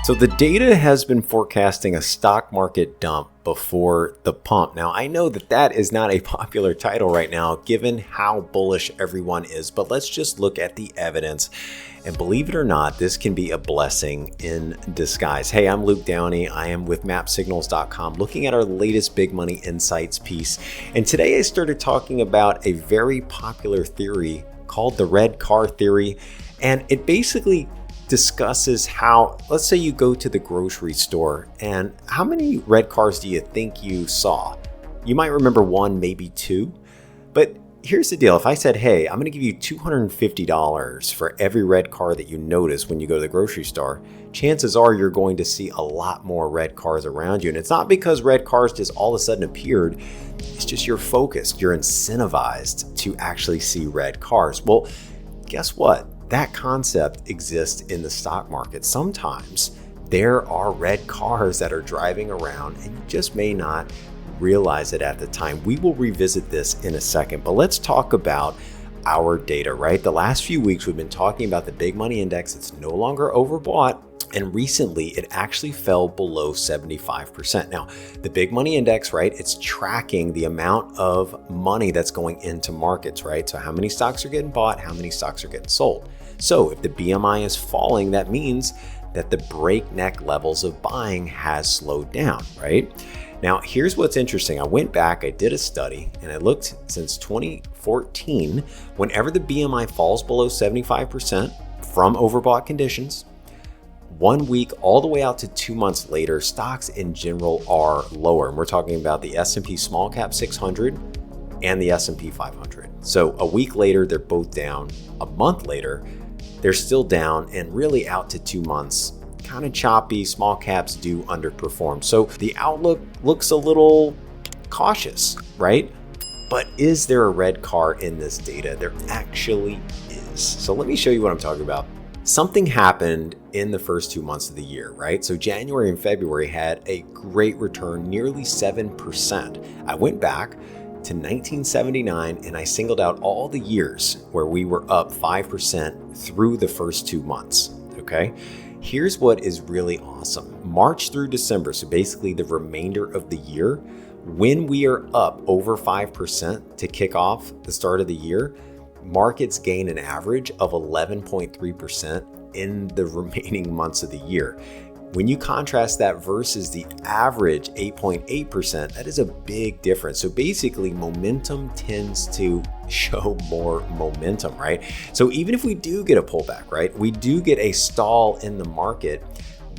So the data has been forecasting a stock market dump before the pump. Now, I know that that is not a popular title right now, given how bullish everyone is, but let's just look at the evidence. And believe it or not, this can be a blessing in disguise. Hey, I'm Luke Downey. I am with mapsignals.com looking at our latest Big Money Insights piece. And today I started talking about a very popular theory called the red car theory. And it basically discusses how, let's say you go to the grocery store, and how many red cars do you think you saw? You might remember one, maybe two, but here's the deal. If I said, hey, I'm going to give you $250 for every red car that you notice when you go to the grocery store, chances are you're going to see a lot more red cars around you. And it's not because red cars just all of a sudden appeared. It's just you're focused, you're incentivized to actually see red cars. Well, guess what? That concept exists in the stock market. Sometimes there are red cars that are driving around and you just may not realize it at the time. We will revisit this in a second, but let's talk about our data, right? The last few weeks we've been talking about the Big Money Index. It's no longer overbought. And recently, it actually fell below 75%. Now, the Big Money Index, right? It's tracking the amount of money that's going into markets, right? So how many stocks are getting bought, how many stocks are getting sold. So if the BMI is falling, that means that the breakneck levels of buying has slowed down, right? Now, here's what's interesting. I went back, I did a study, and I looked since 2014, whenever the BMI falls below 75% from overbought conditions, 1 week all the way out to 2 months later, stocks in general are lower. And we're talking about the S&P Small Cap 600 and the S&P 500. So a week later, they're both down. A month later, they're still down, and really out to 2 months, kind of choppy. Small caps do underperform. So the outlook looks a little cautious, right? But is there a red car in this data? There actually is. So let me show you what I'm talking about. Something happened in the first 2 months of the year, right? So January and February had a great return, nearly 7%. I went back to 1979 and I singled out all the years where we were up 5% through the first 2 months, okay? Here's what is really awesome. March through December, so basically the remainder of the year, when we are up over 5% to kick off the start of the year, markets gain an average of 11.3% in the remaining months of the year. When you contrast that versus the average 8.8%, that is a big difference. So basically, momentum tends to show more momentum, right? So even if we do get a pullback, right, we do get a stall in the market,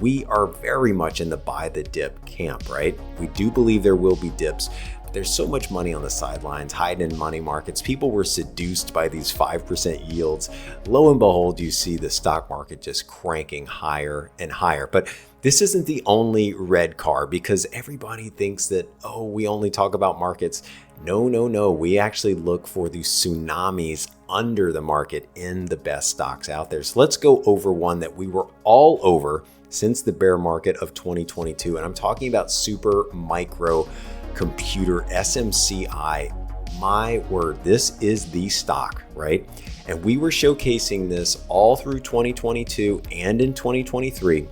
we are very much in the buy the dip camp, right? We do believe there will be dips. There's so much money on the sidelines, hiding in money markets. People were seduced by these 5% yields. Lo and behold, you see the stock market just cranking higher and higher. But this isn't the only red car, because everybody thinks that, oh, we only talk about markets. No. We actually look for the tsunamis under the market in the best stocks out there. So let's go over one that we were all over since the bear market of 2022. And I'm talking about Super Micro Computer, SMCI. My word, this is the stock, right? And we were showcasing this all through 2022 and in 2023.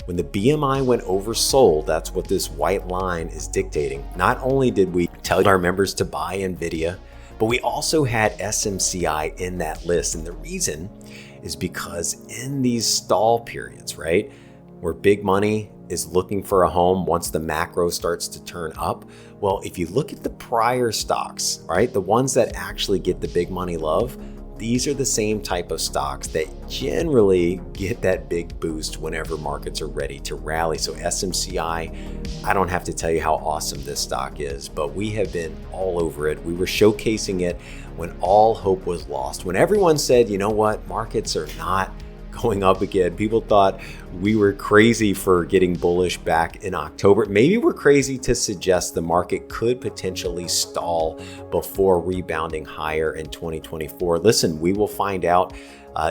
When the BMI went oversold, that's what this white line is dictating. Not only did we tell our members to buy NVIDIA, but we also had SMCI in that list. And the reason is because in these stall periods, right, where big money is looking for a home once the macro starts to turn up, well, if you look at the prior stocks, right, the ones that actually get the big money love, these are the same type of stocks that generally get that big boost whenever markets are ready to rally. So SMCI, I don't have to tell you how awesome this stock is, but we have been all over it. We were showcasing it when all hope was lost. When everyone said, you know what, markets are not going up again. People thought we were crazy for getting bullish back in October. Maybe we're crazy to suggest the market could potentially stall before rebounding higher in 2024. Listen, we will find out.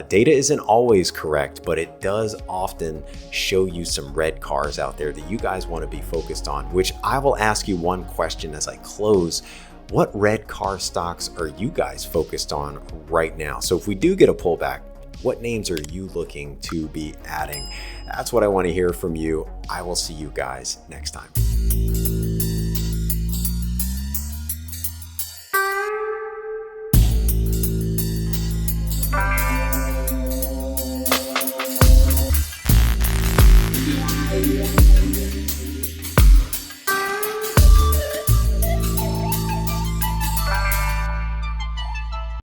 Data isn't always correct, but it does often show you some red cars out there that you guys want to be focused on, which I will ask you one question as I close. What red car stocks are you guys focused on right now? So if we do get a pullback, what names are you looking to be adding? That's what I want to hear from you. I will see you guys next time.